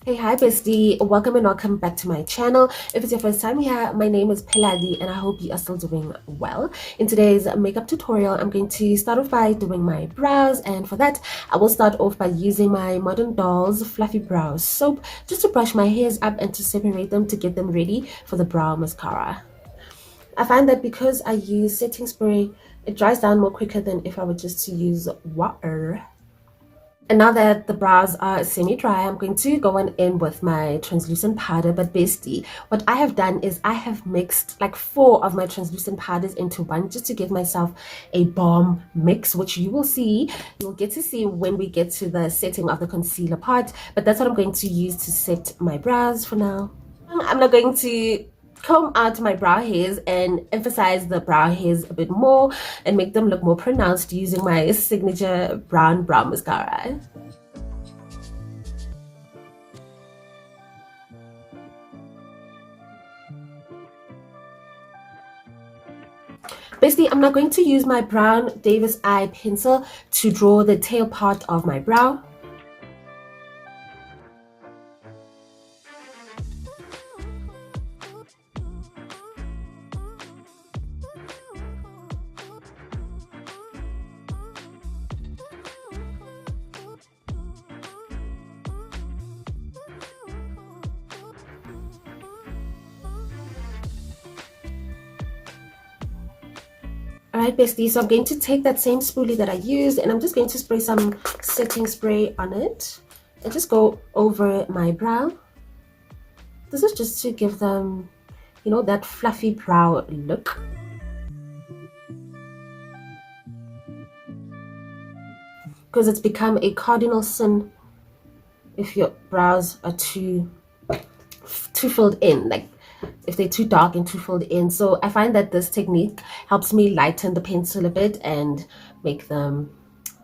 Hey, hi bestie, welcome back to my channel. If it's your first time here, my name is Pheladi and I hope you are still doing well. In today's makeup tutorial, I'm going to start off by doing my brows, and for that I will start off by using my Modern Dolls Fluffy Brow Soap just to brush my hairs up and to separate them to get them ready for the brow mascara. I find that because I use setting spray, it dries down more quicker than if I were just to use water. And now that the brows are semi-dry, I'm going to go on in with my translucent powder. But bestie, what I have done is I have mixed like 4 of my translucent powders into one just to give myself a balm mix, which you'll get to see when we get to the setting of the concealer part. But that's what I'm going to use to set my brows for now. I'm not going to comb out my brow hairs and emphasize the brow hairs a bit more and make them look more pronounced using my signature brown brow mascara. Basically, I'm not going to use my brown Davis eye pencil to draw the tail part of my brow. Alright bestie, so I'm going to take that same spoolie that I used and I'm just going to spray some setting spray on it and just go over my brow. This is just to give them, that fluffy brow look. Because it's become a cardinal sin if your brows are too filled in, like if they're too dark and too filled in. So I find that this technique helps me lighten the pencil a bit and make them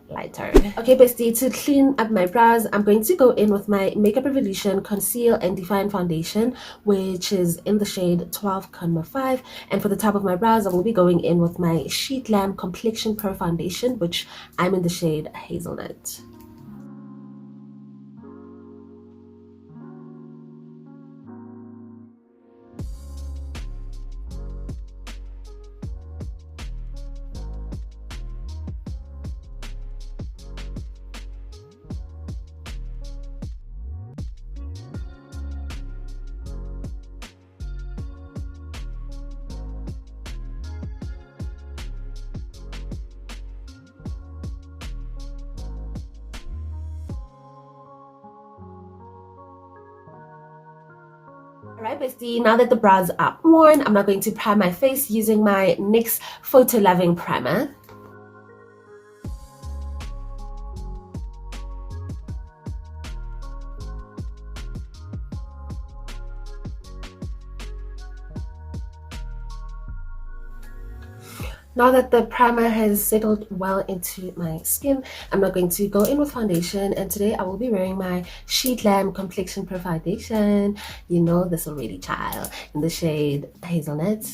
lighter. Okay bestie, to clean up my brows, I'm going to go in with my Makeup Revolution Conceal and Define Foundation, which is in the shade 12.5, and for the top of my brows I will be going in with my Sheet Lamp Complexion Pro Foundation, which I'm in the shade Hazelnut. Alright bestie, now that the brows are worn, I'm now going to prime my face using my NYX Photo Loving Primer. Now that the primer has settled well into my skin, I'm now going to go in with foundation, and today I will be wearing my Sheet Lamp Complexion Pro Foundation. You know this already, child, in the shade Hazelnut.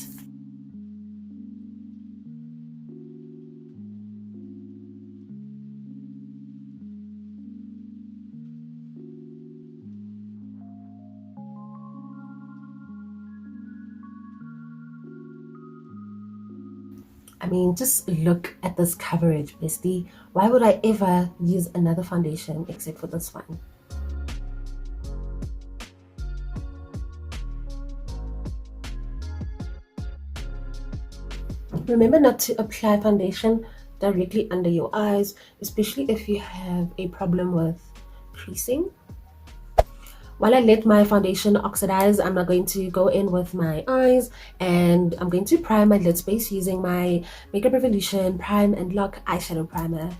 I mean, just look at this coverage, bestie. Why would I ever use another foundation except for this one? Remember not to apply foundation directly under your eyes, especially if you have a problem with creasing. While I let my foundation oxidize, I'm now going to go in with my eyes and I'm going to prime my lid space using my Makeup Revolution Prime and Lock Eyeshadow Primer.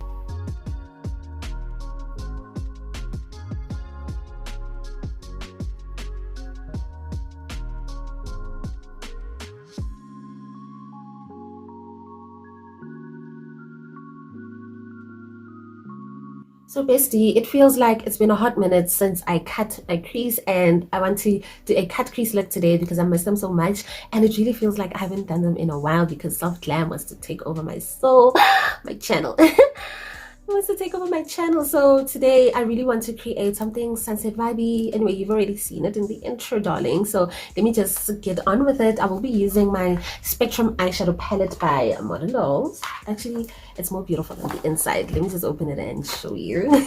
So bestie, it feels like it's been a hot minute since I cut a crease, and I want to do a cut crease look today because I miss them so much, and it really feels like I haven't done them in a while because self glam wants to take over my soul, my channel. wants to take over my channel. So today I really want to create something sunset vibey. Anyway, you've already seen it in the intro, darling. So let me just get on with it. I will be using my Spectrum eyeshadow palette by Modern Dolls. Actually, it's more beautiful on the inside. Let me just open it and show you.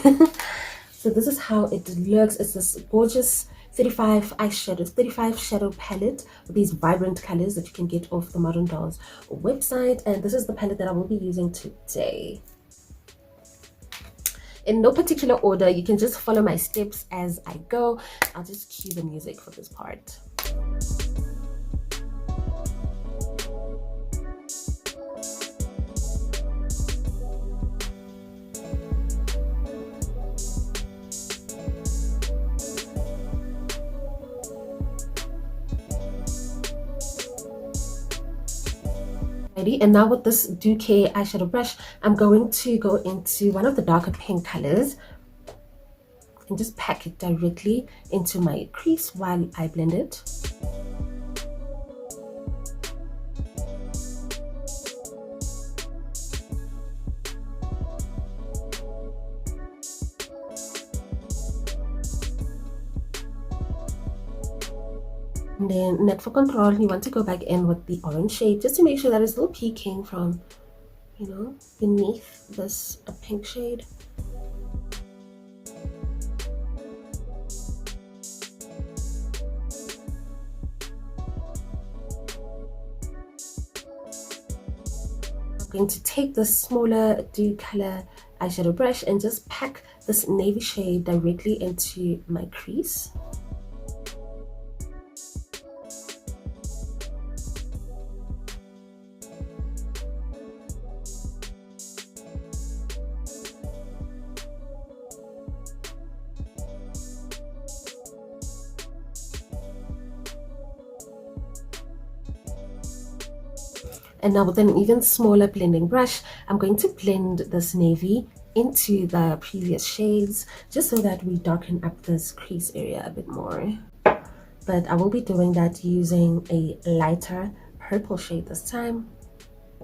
So this is how it looks. It's this gorgeous 35 shadow palette with these vibrant colors that you can get off the Modern Dolls website. And this is the palette that I will be using today. In no particular order, you can just follow my steps as I go. I'll just cue the music for this part. And now with this Duque eyeshadow brush, I'm going to go into one of the darker pink colors and just pack it directly into my crease while I blend it. And then net for control, you want to go back in with the orange shade just to make sure that it's still peeking from, you know, beneath this pink shade. I'm going to take this smaller dew color eyeshadow brush and just pack this navy shade directly into my crease. And now with an even smaller blending brush, I'm going to blend this navy into the previous shades just so that we darken up this crease area a bit more. But I will be doing that using a lighter purple shade this time.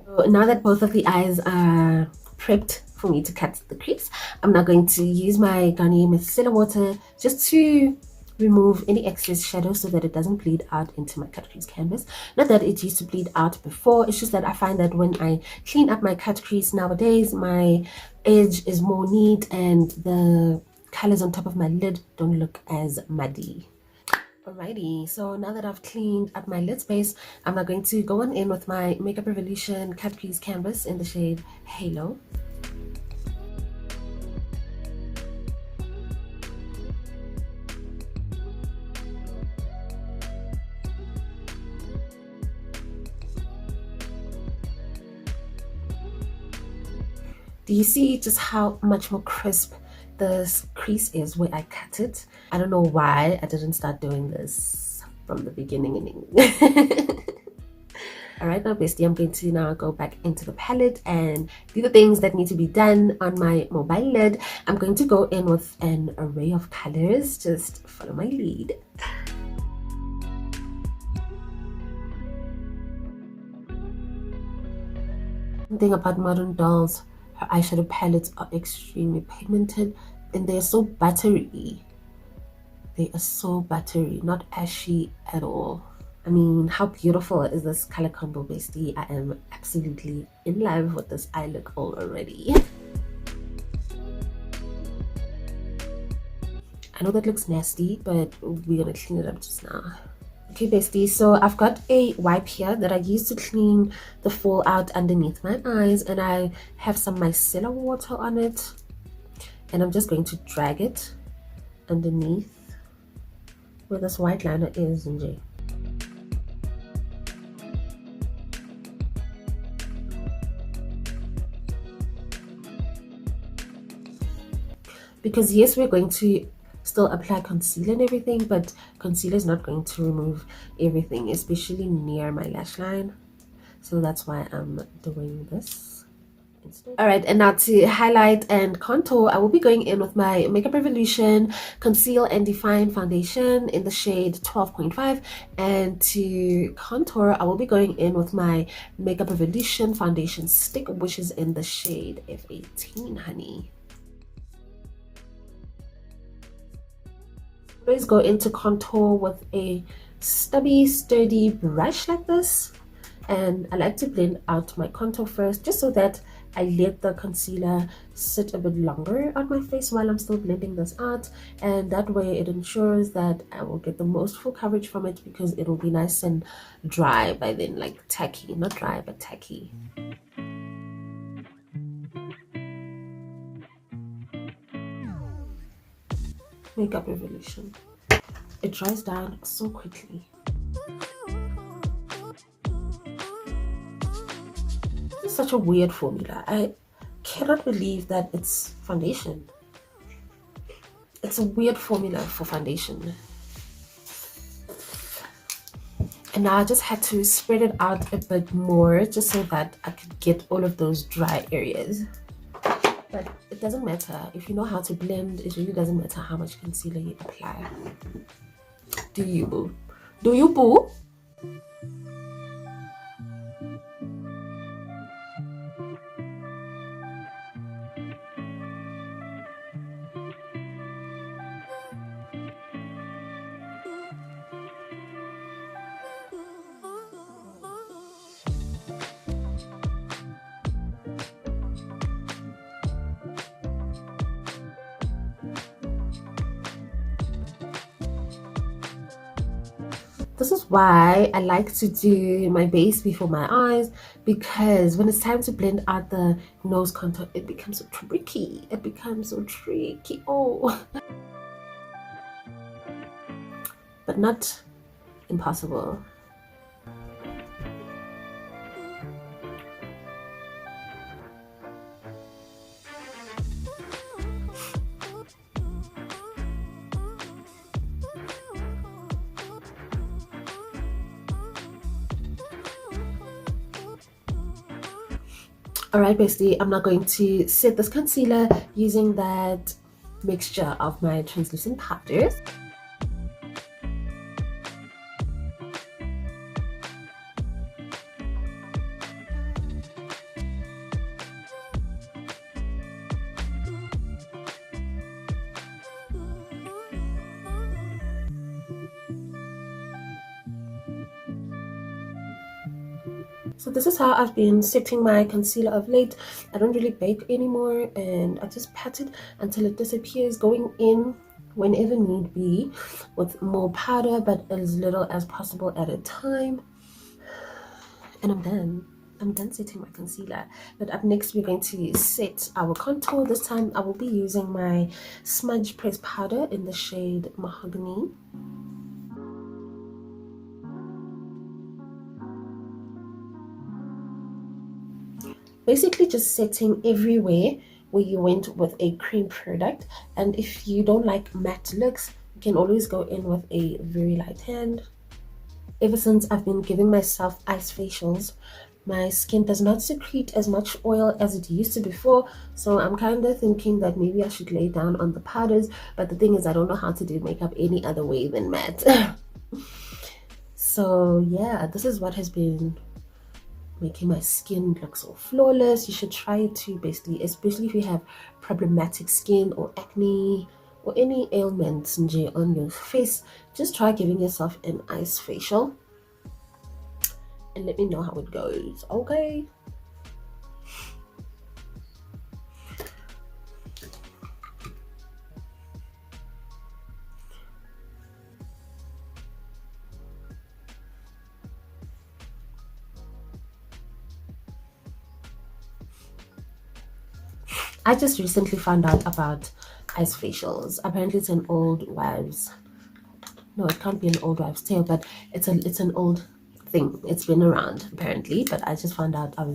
So now that both of the eyes are prepped for me to cut the crease, I'm now going to use my Garnier Micellar Water just to remove any excess shadow so that it doesn't bleed out into my cut crease canvas. Not that it used to bleed out before, it's just that I find that when I clean up my cut crease nowadays, my edge is more neat and the colors on top of my lid don't look as muddy. Alrighty, so now that I've cleaned up my lid space, I'm now going to go on in with my Makeup Revolution cut crease canvas in the shade Halo. Do you see just how much more crisp this crease is where I cut it? I don't know why I didn't start doing this from the beginning. Alright, now bestie, I'm going to now go back into the palette and do the things that need to be done on my mobile lid. I'm going to go in with an array of colors. Just follow my lead. One thing about Modern Dolls, her eyeshadow palettes are extremely pigmented and they're so buttery. They are so buttery, not ashy at all. I mean, how beautiful is this color combo, bestie? I am absolutely in love with this eye look already. I know that looks nasty, but we're gonna clean it up just now. Okay, bestie, so I've got a wipe here that I use to clean the fallout underneath my eyes, and I have some micellar water on it, and I'm just going to drag it underneath where this white liner is, NJ. Because yes, we're going to still apply concealer and everything, but concealer is not going to remove everything, especially near my lash line. So that's why I'm doing this instead. All right, and now to highlight and contour, I will be going in with my Makeup Revolution Conceal and Define Foundation in the shade 12.5. And to contour, I will be going in with my Makeup Revolution Foundation Stick, which is in the shade F18, honey. Always go into contour with a stubby, sturdy brush like this. And I like to blend out my contour first, just so that I let the concealer sit a bit longer on my face while I'm still blending this out, and that way it ensures that I will get the most full coverage from it, because it will be nice and dry by then, like tacky, not dry but tacky. Makeup Revolution. It dries down so quickly. This is such a weird formula. I cannot believe that it's foundation. It's a weird formula for foundation. And now I just had to spread it out a bit more, just so that I could get all of those dry areas. But it doesn't matter. If you know how to blend, it really doesn't matter how much concealer you apply. Do you, boo? Do you, boo? This is why I like to do my base before my eyes, because when it's time to blend out the nose contour, it becomes so tricky. It becomes so tricky. Oh, but not impossible. Alright, bestie, I'm now going to set this concealer using that mixture of my translucent powders. So this is how I've been setting my concealer of late. I don't really bake anymore, and I just pat it until it disappears, going in whenever need be with more powder, but as little as possible at a time. And I'm done. I'm done setting my concealer. But up next, we're going to set our contour. This time I will be using my smudge press powder in the shade Mahogany. Basically just setting everywhere where you went with a cream product. And if you don't like matte looks, you can always go in with a very light hand. Ever since I've been giving myself ice facials, my skin does not secrete as much oil as it used to before, so I'm kind of thinking that maybe I should lay down on the powders. But the thing is, I don't know how to do makeup any other way than matte. So yeah, this is what has been making my skin look so flawless. You should try it too, basically, especially if you have problematic skin or acne or any ailments on your face. Just try giving yourself an ice facial and let me know how it goes, okay? I just recently found out about ice facials. Apparently it's an old wives, no, it can't be an old wives tale, but it's an old thing. It's been around apparently, but I just found out. I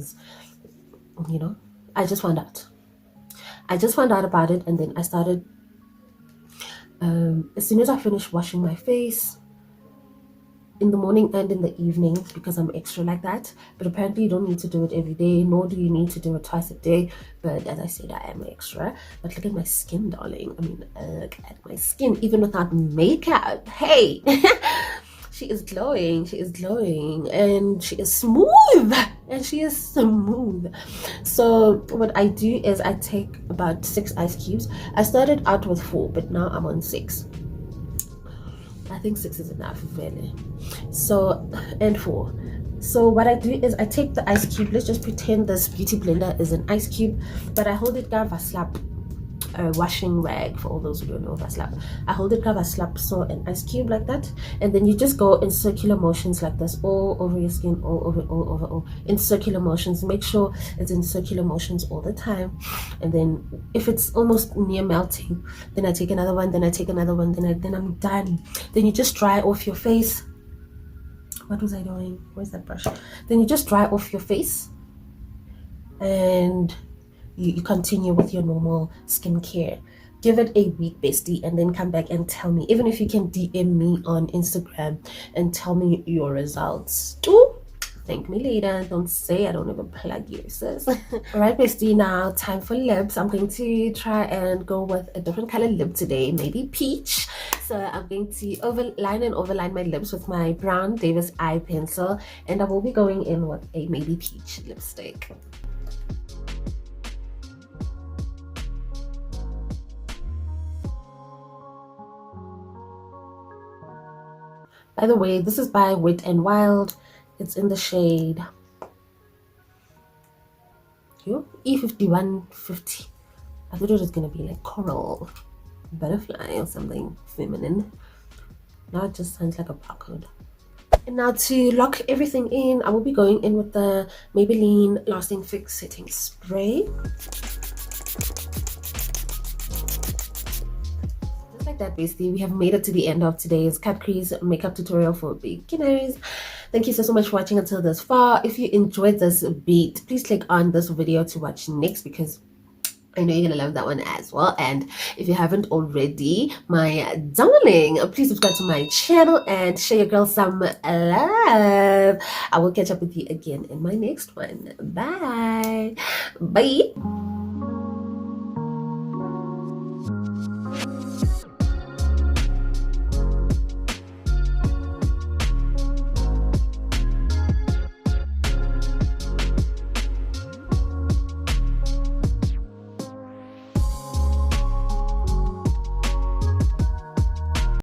just found out about it, and then I started, as soon as I finished washing my face, in the morning and in the evening because I'm extra like that. But apparently you don't need to do it every day, nor do you need to do it twice a day. But as I said, I am extra. But look at my skin, darling. I mean, look at my skin, even without makeup. Hey. She is glowing, and she is smooth, So what I do is I take about 6 ice cubes. I started out with 4, but now I'm on 6. I think 6 is enough, really. So, and 4. So what I do is I take the ice cube. Let's just pretend this beauty blender is an ice cube, but I hold it down, I slap a washing rag, for all those who don't know, I hold it, I slap so an ice cube like that, and then you just go in circular motions like this, all over your skin, all in circular motions. Make sure it's in circular motions all the time, and then if it's almost near melting, then I take another one, then I take another one, then I'm done. Then you just dry off your face. What was I doing? Where's that brush? Then you just dry off your face, and you continue with your normal skincare. Give it a week, bestie, and then come back and tell me. Even if you can DM me on Instagram and tell me your results. Ooh, thank me later. Don't say I don't even plug you, sis. Alright, bestie, now time for lips. I'm going to try and go with a different color lip today, maybe peach. So I'm going to overline my lips with my brown Davis eye pencil, and I will be going in with a maybe peach lipstick. By the way, this is by Wet n Wild. It's in the shade E5150. I thought it was going to be like coral, butterfly, or something feminine. Now it just sounds like a barcode. And now to lock everything in, I will be going in with the Maybelline Lasting Fix Setting Spray. That, bestie, we have made it to the end of today's cut crease makeup tutorial for beginners. Thank you so much for watching until this far. If you enjoyed this beat, please click on this video to watch next, because I know you're gonna love that one as well. And if you haven't already, my darling, please subscribe to my channel and show your girl some love. I will catch up with you again in my next one. Bye.